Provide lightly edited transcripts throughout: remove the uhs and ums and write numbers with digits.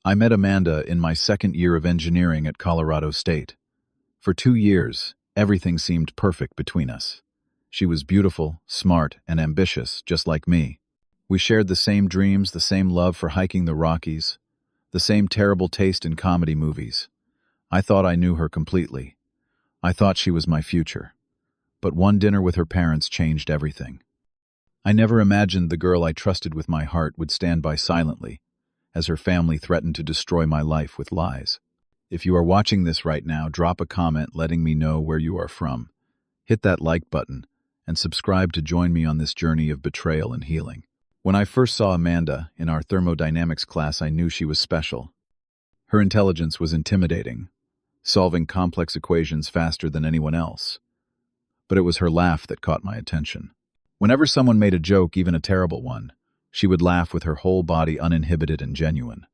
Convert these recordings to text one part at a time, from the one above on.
I met Amanda in my second year of engineering at Colorado State. For 2 years, everything seemed perfect between us. She was beautiful, smart, and ambitious, just like me. We shared the same dreams, the same love for hiking the Rockies, the same terrible taste in comedy movies. I thought I knew her completely. I thought she was my future. But one dinner with her parents changed everything. I never imagined the girl I trusted with my heart would stand by silently, as her family threatened to destroy my life with lies. If you are watching this right now, drop a comment letting me know where you are from. Hit that like button, and subscribe to join me on this journey of betrayal and healing. When I first saw Amanda in our thermodynamics class, I knew she was special. Her intelligence was intimidating, solving complex equations faster than anyone else. But it was her laugh that caught my attention. Whenever someone made a joke, even a terrible one, she would laugh with her whole body uninhibited and genuine.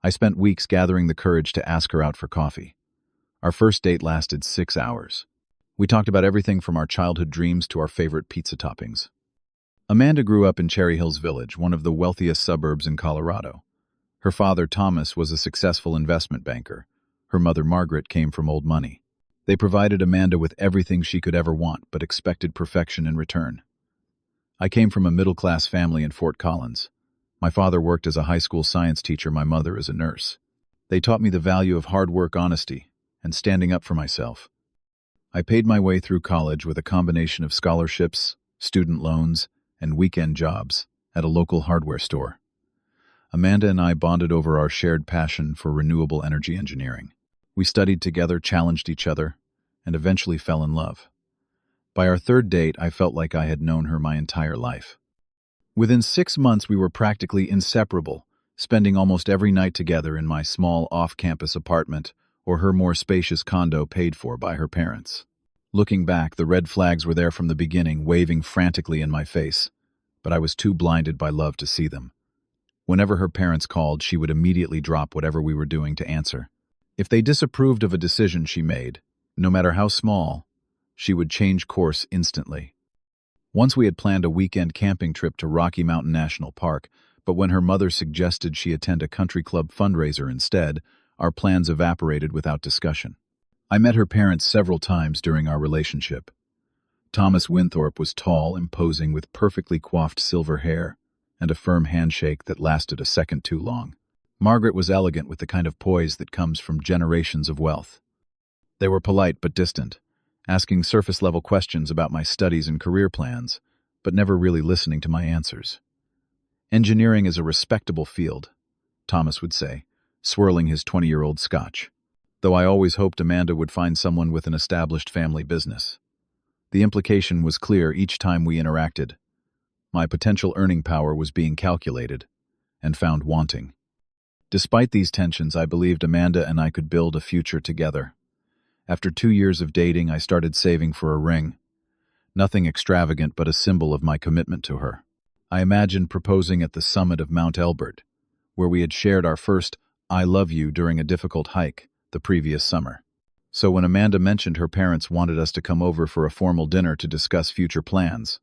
I spent weeks gathering the courage to ask her out for coffee. Our first date lasted 6 hours. We talked about everything from our childhood dreams to our favorite pizza toppings. Amanda grew up in Cherry Hills Village, one of the wealthiest suburbs in Colorado. Her father, Thomas, was a successful investment banker. Her mother, Margaret, came from old money. They provided Amanda with everything she could ever want, but expected perfection in return. I came from a middle-class family in Fort Collins. My father worked as a high school science teacher, my mother as a nurse. They taught me the value of hard work, honesty, and standing up for myself. I paid my way through college with a combination of scholarships, student loans, and weekend jobs at a local hardware store. Amanda and I bonded over our shared passion for renewable energy engineering. We studied together, challenged each other, and eventually fell in love. By our third date, I felt like I had known her my entire life. Within 6 months, we were practically inseparable, spending almost every night together in my small off-campus apartment or her more spacious condo paid for by her parents. Looking back, the red flags were there from the beginning, waving frantically in my face, but I was too blinded by love to see them. Whenever her parents called, she would immediately drop whatever we were doing to answer. If they disapproved of a decision she made, no matter how small, she would change course instantly. Once we had planned a weekend camping trip to Rocky Mountain National Park, but when her mother suggested she attend a country club fundraiser instead, our plans evaporated without discussion. I met her parents several times during our relationship. Thomas Winthorpe was tall, imposing, with perfectly coiffed silver hair and a firm handshake that lasted a second too long. Margaret was elegant with the kind of poise that comes from generations of wealth. They were polite but distant, asking surface-level questions about my studies and career plans, but never really listening to my answers. Engineering is a respectable field, Thomas would say, swirling his 20-year-old scotch, though I always hoped Amanda would find someone with an established family business. The implication was clear each time we interacted. My potential earning power was being calculated and found wanting. Despite these tensions, I believed Amanda and I could build a future together. After 2 years of dating, I started saving for a ring. Nothing extravagant, but a symbol of my commitment to her. I imagined proposing at the summit of Mount Elbert, where we had shared our first "I love you" during a difficult hike the previous summer. So when Amanda mentioned her parents wanted us to come over for a formal dinner to discuss future plans,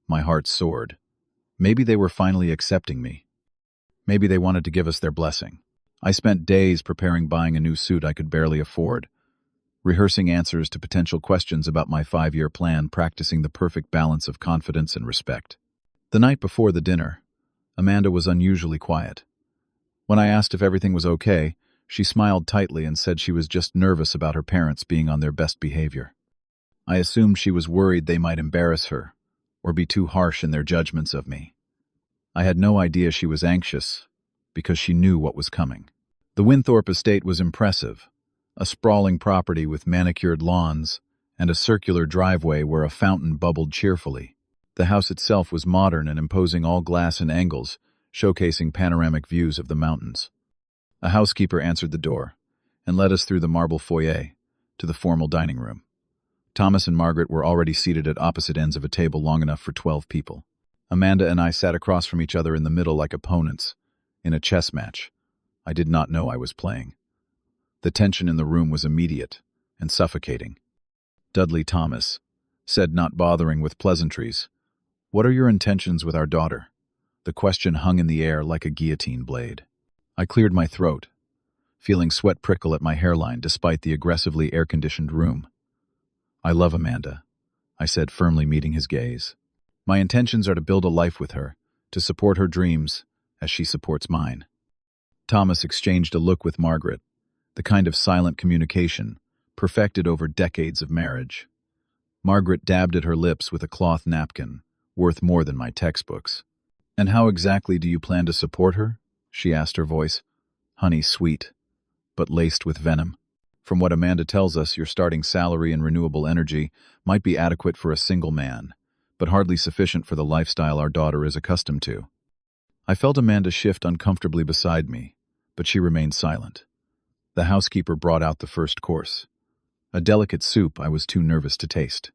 my heart soared. Maybe they were finally accepting me. Maybe they wanted to give us their blessing. I spent days preparing, buying a new suit I could barely afford, rehearsing answers to potential questions about my 5-year plan, practicing the perfect balance of confidence and respect. The night before the dinner, Amanda was unusually quiet. When I asked if everything was okay, she smiled tightly and said she was just nervous about her parents being on their best behavior. I assumed she was worried they might embarrass her or be too harsh in their judgments of me. I had no idea she was anxious because she knew what was coming. The Winthorpe estate was impressive, a sprawling property with manicured lawns and a circular driveway where a fountain bubbled cheerfully. The house itself was modern and imposing, all glass and angles, showcasing panoramic views of the mountains. A housekeeper answered the door and led us through the marble foyer to the formal dining room. Thomas and Margaret were already seated at opposite ends of a table long enough for 12 people. Amanda and I sat across from each other in the middle like opponents in a chess match I did not know I was playing. The tension in the room was immediate and suffocating. Dudley Thomas said, not bothering with pleasantries, "What are your intentions with our daughter?" The question hung in the air like a guillotine blade. I cleared my throat, feeling sweat prickle at my hairline despite the aggressively air-conditioned room. I love Amanda, I said, firmly meeting his gaze. My intentions are to build a life with her, to support her dreams as she supports mine. Thomas exchanged a look with Margaret, the kind of silent communication perfected over decades of marriage. Margaret dabbed at her lips with a cloth napkin, worth more than my textbooks. "And how exactly do you plan to support her?" she asked, her voice honey sweet, but laced with venom. "From what Amanda tells us, your starting salary and renewable energy might be adequate for a single man, but hardly sufficient for the lifestyle our daughter is accustomed to." I felt Amanda shift uncomfortably beside me, but she remained silent. The housekeeper brought out the first course, a delicate soup I was too nervous to taste.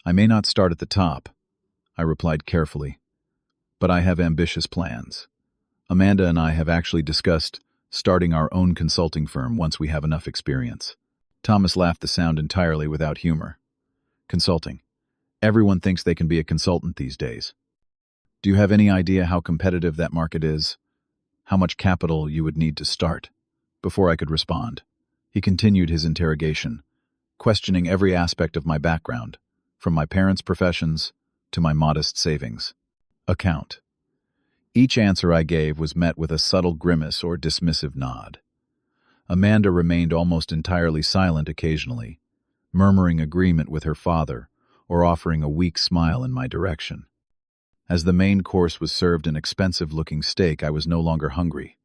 "I may not start at the top," I replied carefully, "but I have ambitious plans. Amanda and I have actually discussed starting our own consulting firm once we have enough experience." Thomas laughed, the sound entirely without humor. "Consulting. Everyone thinks they can be a consultant these days. Do you have any idea how competitive that market is? How much capital you would need to start?" Before I could respond, he continued his interrogation, questioning every aspect of my background, from my parents' professions to my modest savings account. Each answer I gave was met with a subtle grimace or dismissive nod. Amanda remained almost entirely silent occasionally, murmuring agreement with her father or offering a weak smile in my direction. As the main course was served an expensive-looking steak, I was no longer hungry,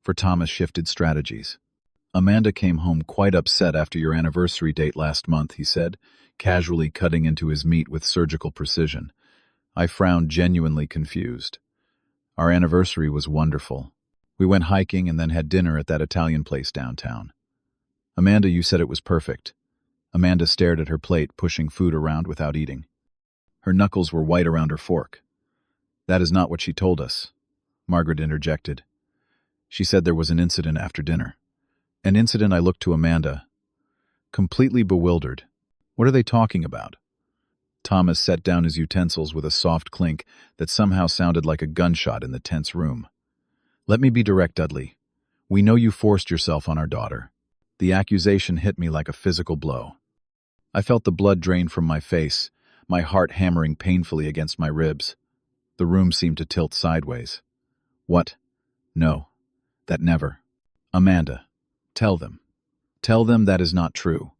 for Thomas shifted strategies. "Amanda came home quite upset after your anniversary date last month," he said, casually cutting into his meat with surgical precision. I frowned, genuinely confused. "Our anniversary was wonderful. We went hiking and then had dinner at that Italian place downtown." "Amanda, you said it was perfect." Amanda stared at her plate, pushing food around without eating. Her knuckles were white around her fork. "That is not what she told us," Margaret interjected. "She said there was an incident after dinner." "An incident?" I looked to Amanda, completely bewildered. "What are they talking about?" Thomas set down his utensils with a soft clink that somehow sounded like a gunshot in the tense room. "Let me be direct, Dudley. We know you forced yourself on our daughter." The accusation hit me like a physical blow. I felt the blood drain from my face, my heart hammering painfully against my ribs. The room seemed to tilt sideways. "What? No. That never." "Amanda, tell them. Tell them that is not true."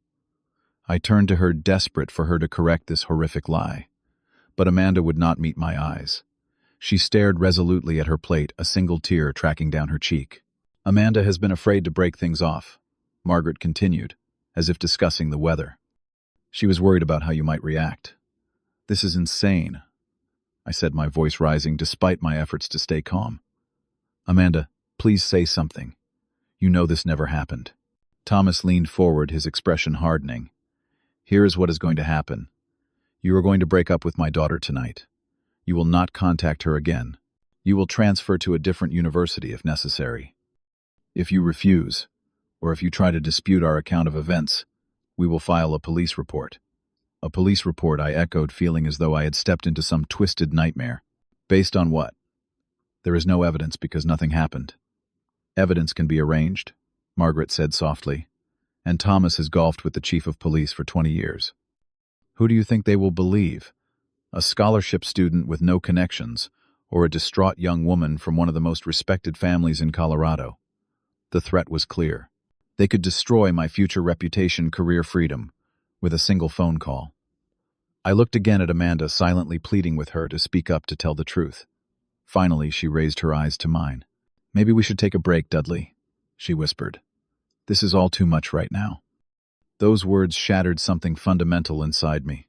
I turned to her, desperate for her to correct this horrific lie. But Amanda would not meet my eyes. She stared resolutely at her plate, a single tear tracking down her cheek. "Amanda has been afraid to break things off," Margaret continued, as if discussing the weather. "She was worried about how you might react." "This is insane," I said, my voice rising despite my efforts to stay calm. "Amanda, please say something. You know this never happened." Thomas leaned forward, his expression hardening. "Here is what is going to happen. You are going to break up with my daughter tonight. You will not contact her again. You will transfer to a different university if necessary. If you refuse, or if you try to dispute our account of events, we will file a police report." "A police report," I echoed, feeling as though I had stepped into some twisted nightmare. "Based on what?" "There is no evidence because nothing happened." "Evidence can be arranged," Margaret said softly. "And Thomas has golfed with the chief of police for 20 years. Who do you think they will believe? A scholarship student with no connections, or a distraught young woman from one of the most respected families in Colorado?" The threat was clear. They could destroy my future reputation, career, freedom, with a single phone call. I looked again at Amanda, silently pleading with her to speak up, to tell the truth. Finally, she raised her eyes to mine. "Maybe we should take a break, Dudley," she whispered. "This is all too much right now." Those words shattered something fundamental inside me.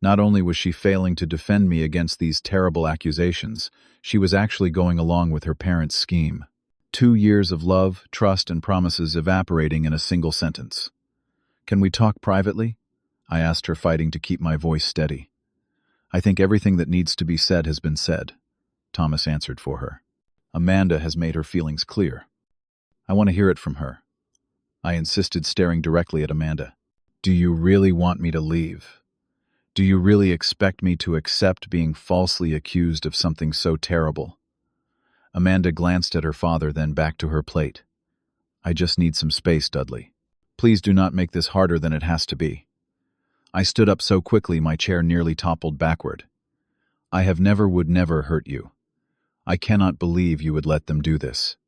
Not only was she failing to defend me against these terrible accusations, she was actually going along with her parents' scheme. 2 years of love, trust, and promises evaporating in a single sentence. "Can we talk privately?" I asked her, fighting to keep my voice steady. "I think everything that needs to be said has been said," Thomas answered for her. "Amanda has made her feelings clear. I want to hear it from her," I insisted, staring directly at Amanda. "Do you really want me to leave? Do you really expect me to accept being falsely accused of something so terrible?" Amanda glanced at her father, then back to her plate. I just need some space, Dudley. Please do not make this harder than it has to be. I stood up so quickly my chair nearly toppled backward. I have never would never hurt you. I cannot believe you would let them do this.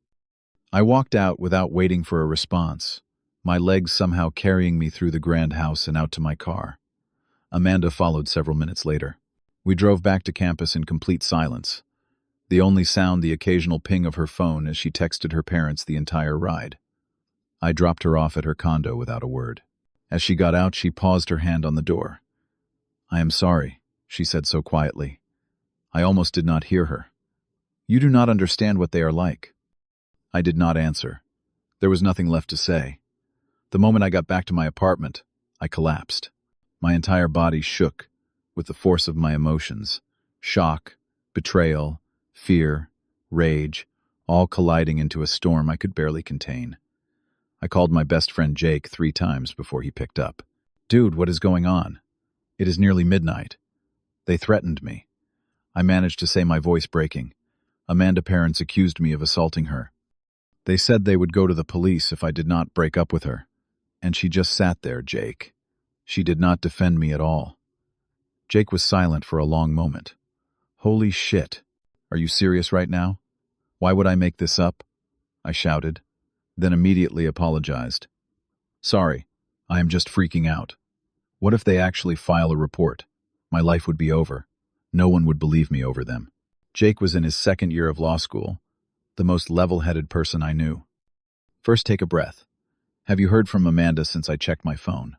I walked out without waiting for a response, my legs somehow carrying me through the grand house and out to my car. Amanda followed several minutes later. We drove back to campus in complete silence, the only sound the occasional ping of her phone as she texted her parents the entire ride. I dropped her off at her condo without a word. As she got out, she paused, her hand on the door. I am sorry, she said so quietly. I almost did not hear her. You do not understand what they are like. I did not answer. There was nothing left to say. The moment I got back to my apartment, I collapsed. My entire body shook with the force of my emotions. Shock, betrayal, fear, rage, all colliding into a storm I could barely contain. I called my best friend Jake 3 times before he picked up. Dude, what is going on? It is nearly midnight. They threatened me. I managed to say, my voice breaking. Amanda parents accused me of assaulting her. They said they would go to the police if I did not break up with her. And she just sat there, Jake. She did not defend me at all. Jake was silent for a long moment. Holy shit. Are you serious right now? Why would I make this up? I shouted, then immediately apologized. Sorry, I am just freaking out. What if they actually file a report? My life would be over. No one would believe me over them. Jake was in his 2nd year of law school, the most level-headed person I knew. First, take a breath. Have you heard from Amanda since I checked my phone?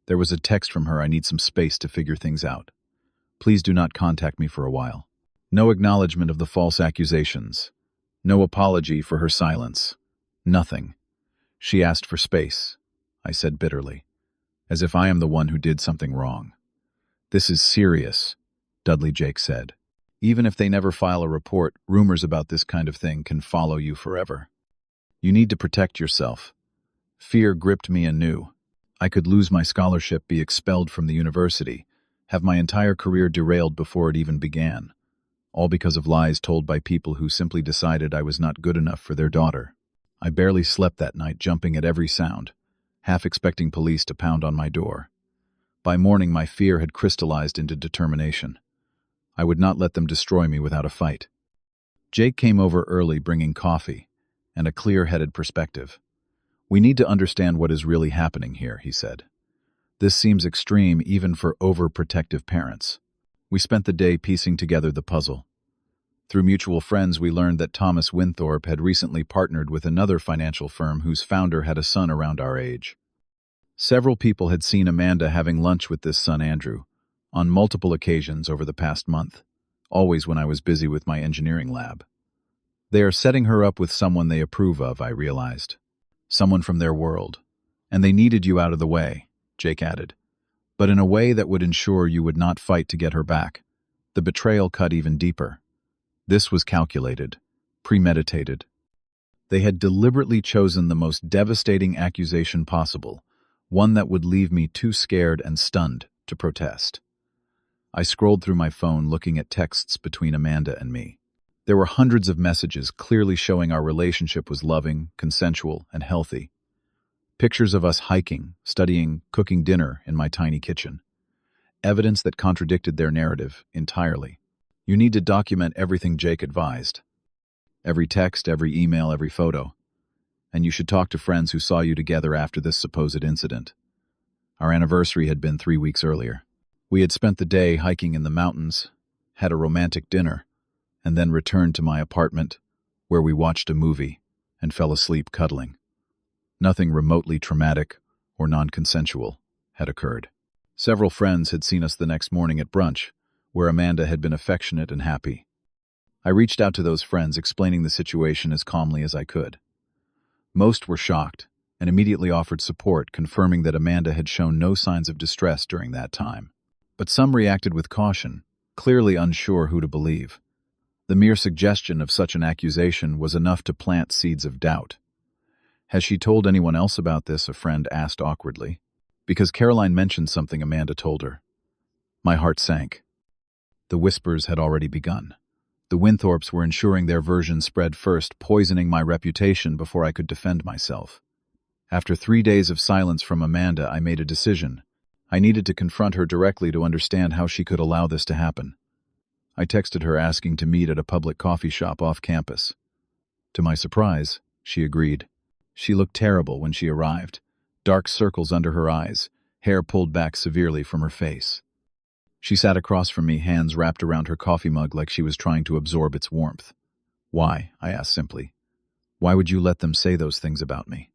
There was a text from her. I need some space to figure things out. Please do not contact me for a while. No acknowledgement of the false accusations. No apology for her silence. Nothing. She asked for space, I said bitterly, as if I am the one who did something wrong. This is serious, Dudley, Jake said. Even if they never file a report, rumors about this kind of thing can follow you forever. You need to protect yourself. Fear gripped me anew. I could lose my scholarship, be expelled from the university, have my entire career derailed before it even began, all because of lies told by people who simply decided I was not good enough for their daughter. I barely slept that night, jumping at every sound, half expecting police to pound on my door. By morning, my fear had crystallized into determination. I would not let them destroy me without a fight. Jake came over early, bringing coffee and a clear-headed perspective. We need to understand what is really happening here, he said. This seems extreme even for overprotective parents. We spent the day piecing together the puzzle. Through mutual friends, we learned that Thomas Winthorpe had recently partnered with another financial firm whose founder had a son around our age. Several people had seen Amanda having lunch with this son, Andrew, on multiple occasions over the past month, always when I was busy with my engineering lab. They are setting her up with someone they approve of, I realized. Someone from their world. And they needed you out of the way, Jake added, but in a way that would ensure you would not fight to get her back. The betrayal cut even deeper. This was calculated, premeditated. They had deliberately chosen the most devastating accusation possible, one that would leave me too scared and stunned to protest. I scrolled through my phone, looking at texts between Amanda and me. There were hundreds of messages clearly showing our relationship was loving, consensual, and healthy. Pictures of us hiking, studying, cooking dinner in my tiny kitchen. Evidence that contradicted their narrative entirely. You need to document everything, Jake advised. Every text, every email, every photo. And you should talk to friends who saw you together after this supposed incident. Our anniversary had been 3 weeks earlier. We had spent the day hiking in the mountains, had a romantic dinner, and then returned to my apartment, where we watched a movie and fell asleep cuddling. Nothing remotely traumatic or non-consensual had occurred. Several friends had seen us the next morning at brunch, where Amanda had been affectionate and happy. I reached out to those friends, explaining the situation as calmly as I could. Most were shocked and immediately offered support, confirming that Amanda had shown no signs of distress during that time. But some reacted with caution, clearly unsure who to believe. The mere suggestion of such an accusation was enough to plant seeds of doubt. Has she told anyone else about this? A friend asked awkwardly. Because Caroline mentioned something Amanda told her. My heart sank. The whispers had already begun. The Winthorpes were ensuring their version spread first, poisoning my reputation before I could defend myself. After 3 days of silence from Amanda, I made a decision. I needed to confront her directly to understand how she could allow this to happen. I texted her asking to meet at a public coffee shop off campus. To my surprise, she agreed. She looked terrible when she arrived. Dark circles under her eyes, hair pulled back severely from her face. She sat across from me, hands wrapped around her coffee mug like she was trying to absorb its warmth. "Why?" I asked simply. "Why would you let them say those things about me?"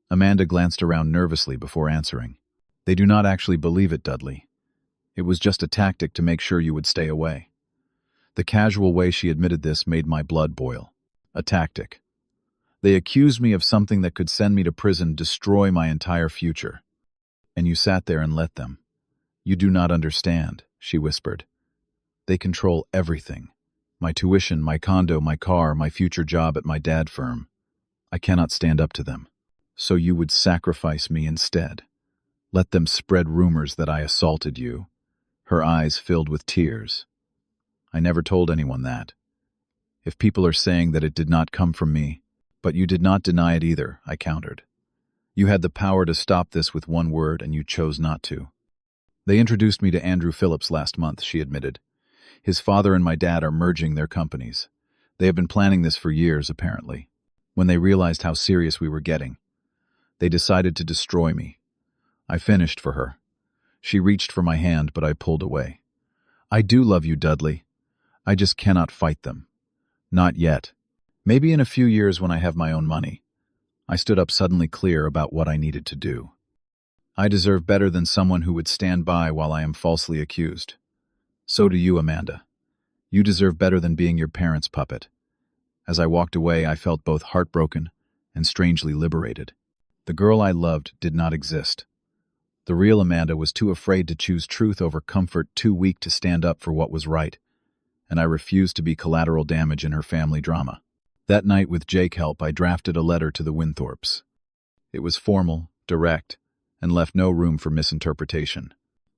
Amanda glanced around nervously before answering. "They do not actually believe it, Dudley. It was just a tactic to make sure you would stay away." The casual way she admitted this made my blood boil. A tactic. They accused me of something that could send me to prison, destroy my entire future. And you sat there and let them. "You do not understand," she whispered. "They control everything. My tuition, my condo, my car, my future job at my dad firm. I cannot stand up to them. So you would sacrifice me instead. Let them spread rumors that I assaulted you." Her eyes filled with tears. "I never told anyone that. If people are saying that it did not come from me, but you did not deny it either," I countered. "You had the power to stop this with one word, and you chose not to." "They introduced me to Andrew Phillips last month," she admitted. "His father and my dad are merging their companies. They have been planning this for years, apparently. When they realized how serious we were getting, they decided to destroy me." I finished for her. She reached for my hand, but I pulled away. "I do love you, Dudley. I just cannot fight them. Not yet. Maybe in a few years when I have my own money." I stood up, suddenly clear about what I needed to do. I deserve better than someone who would stand by while I am falsely accused. So do you, Amanda. You deserve better than being your parents' puppet. As I walked away, I felt both heartbroken and strangely liberated. The girl I loved did not exist. The real Amanda was too afraid to choose truth over comfort, too weak to stand up for what was right, and I refused to be collateral damage in her family drama. That night, with Jake's help, I drafted a letter to the Winthorpes. It was formal, direct, and left no room for misinterpretation.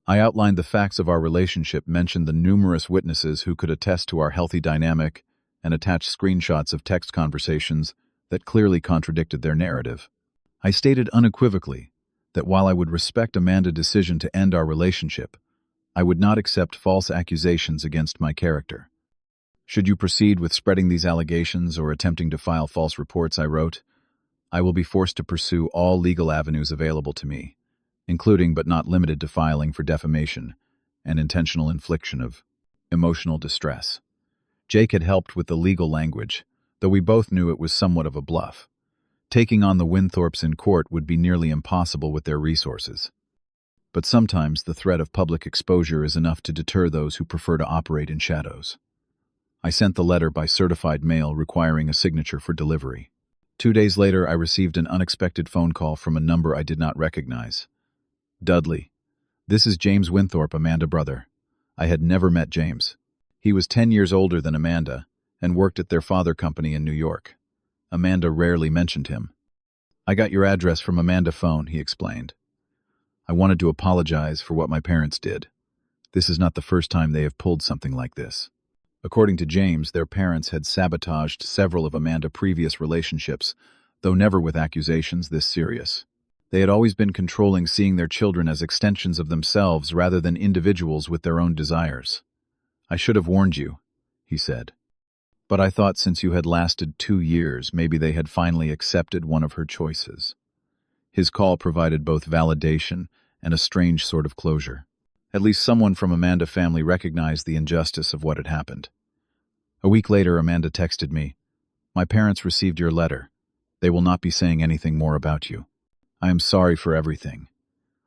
I outlined the facts of our relationship, mentioned the numerous witnesses who could attest to our healthy dynamic, and attached screenshots of text conversations that clearly contradicted their narrative. I stated unequivocally that while I would respect Amanda's decision to end our relationship, I would not accept false accusations against my character. "Should you proceed with spreading these allegations or attempting to file false reports," I wrote, "I will be forced to pursue all legal avenues available to me, including but not limited to filing for defamation and intentional infliction of emotional distress." Jake had helped with the legal language, though we both knew it was somewhat of a bluff. Taking on the Winthorpes in court would be nearly impossible with their resources. But sometimes the threat of public exposure is enough to deter those who prefer to operate in shadows. I sent the letter by certified mail, requiring a signature for delivery. 2 days later, I received an unexpected phone call from a number I did not recognize. "Dudley, this is James Winthorpe, Amanda's brother." I had never met James. He was 10 years older than Amanda and worked at their father company in New York. Amanda rarely mentioned him. "I got your address from Amanda's phone," he explained. "I wanted to apologize for what my parents did. This is not the first time they have pulled something like this." According to James, their parents had sabotaged several of Amanda's previous relationships, though never with accusations this serious. They had always been controlling, seeing their children as extensions of themselves rather than individuals with their own desires. "I should have warned you," he said. "But I thought since you had lasted 2 years, maybe they had finally accepted one of her choices." His call provided both validation and a strange sort of closure. At least someone from Amanda's family recognized the injustice of what had happened. A week later, Amanda texted me, "My parents received your letter. They will not be saying anything more about you. I am sorry for everything.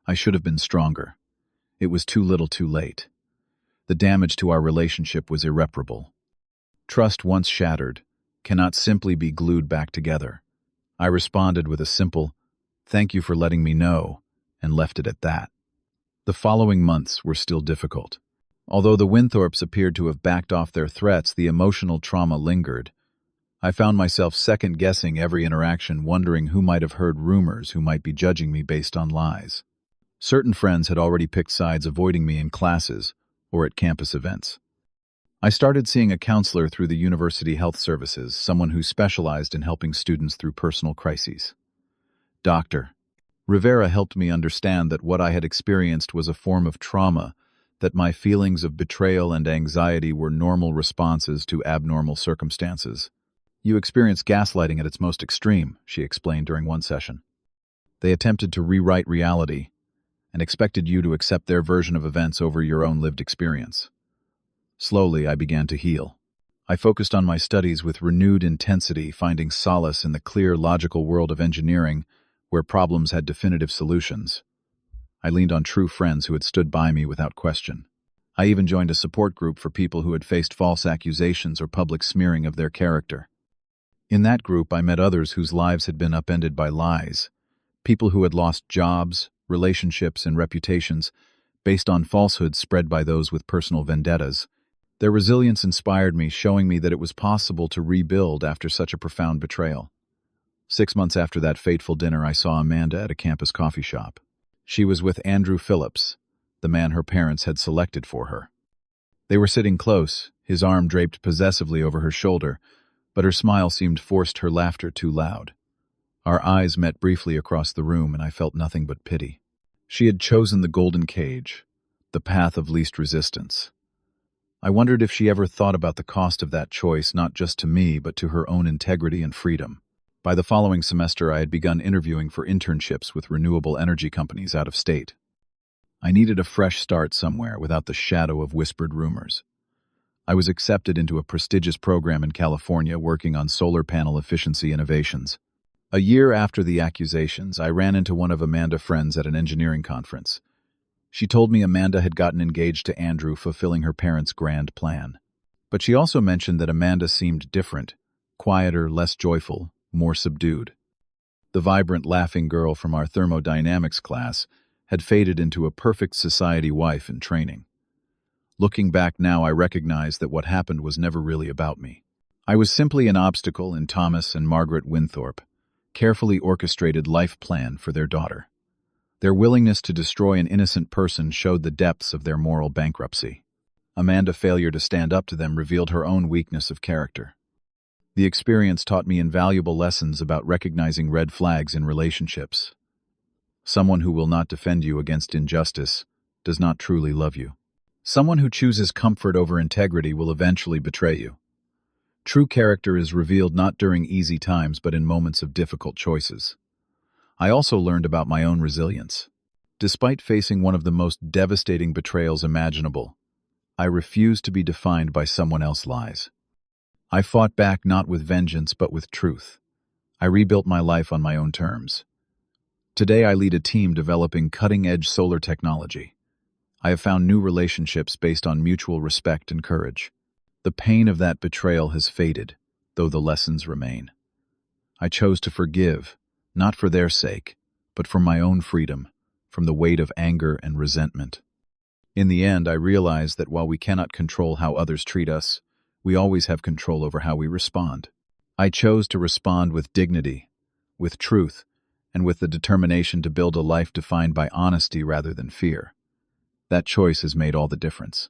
I should have been stronger. It was too little too late. The damage to our relationship was irreparable. Trust once shattered cannot simply be glued back together." I responded with a simple, "Thank you for letting me know," and left it at that. The following months were still difficult. Although the Winthorpes appeared to have backed off their threats, the emotional trauma lingered. I found myself second-guessing every interaction, wondering who might have heard rumors, who might be judging me based on lies. Certain friends had already picked sides, avoiding me in classes or at campus events. I started seeing a counselor through the University Health Services, someone who specialized in helping students through personal crises. Dr. Rivera helped me understand that what I had experienced was a form of trauma, that my feelings of betrayal and anxiety were normal responses to abnormal circumstances. You experience gaslighting at its most extreme, she explained during one session. They attempted to rewrite reality and expected you to accept their version of events over your own lived experience. Slowly, I began to heal. I focused on my studies with renewed intensity, finding solace in the clear, logical world of engineering, where problems had definitive solutions. I leaned on true friends who had stood by me without question. I even joined a support group for people who had faced false accusations or public smearing of their character. In that group, I met others whose lives had been upended by lies, people who had lost jobs, relationships, and reputations based on falsehoods spread by those with personal vendettas. Their resilience inspired me, showing me that it was possible to rebuild after such a profound betrayal. 6 months after that fateful dinner, I saw Amanda at a campus coffee shop. She was with Andrew Phillips, the man her parents had selected for her. They were sitting close, his arm draped possessively over her shoulder, but her smile seemed forced, her laughter too loud. Our eyes met briefly across the room, and I felt nothing but pity. She had chosen the golden cage, the path of least resistance. I wondered if she ever thought about the cost of that choice, not just to me, but to her own integrity and freedom. By the following semester, I had begun interviewing for internships with renewable energy companies out of state. I needed a fresh start somewhere without the shadow of whispered rumors. I was accepted into a prestigious program in California working on solar panel efficiency innovations. A year after the accusations, I ran into one of Amanda's friends at an engineering conference. She told me Amanda had gotten engaged to Andrew, fulfilling her parents' grand plan. But she also mentioned that Amanda seemed different, quieter, less joyful, more subdued. The vibrant, laughing girl from our thermodynamics class had faded into a perfect society wife in training. Looking back now, I recognize that what happened was never really about me. I was simply an obstacle in Thomas and Margaret Winthorpe's carefully orchestrated life plan for their daughter. Their willingness to destroy an innocent person showed the depths of their moral bankruptcy. Amanda's failure to stand up to them revealed her own weakness of character. The experience taught me invaluable lessons about recognizing red flags in relationships. Someone who will not defend you against injustice does not truly love you. Someone who chooses comfort over integrity will eventually betray you. True character is revealed not during easy times, but in moments of difficult choices. I also learned about my own resilience. Despite facing one of the most devastating betrayals imaginable, I refused to be defined by someone else's lies. I fought back not with vengeance, but with truth. I rebuilt my life on my own terms. Today, I lead a team developing cutting-edge solar technology. I have found new relationships based on mutual respect and courage. The pain of that betrayal has faded, though the lessons remain. I chose to forgive, not for their sake, but for my own freedom, from the weight of anger and resentment. In the end, I realized that while we cannot control how others treat us, we always have control over how we respond. I chose to respond with dignity, with truth, and with the determination to build a life defined by honesty rather than fear. That choice has made all the difference.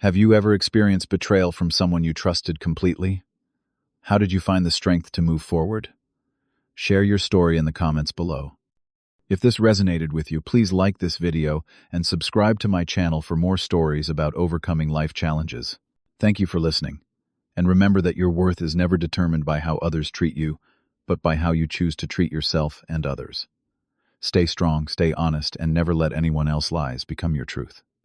Have you ever experienced betrayal from someone you trusted completely? How did you find the strength to move forward? Share your story in the comments below. If this resonated with you, please like this video and subscribe to my channel for more stories about overcoming life challenges. Thank you for listening. And remember that your worth is never determined by how others treat you, but by how you choose to treat yourself and others. Stay strong, stay honest, and never let anyone else's lies become your truth.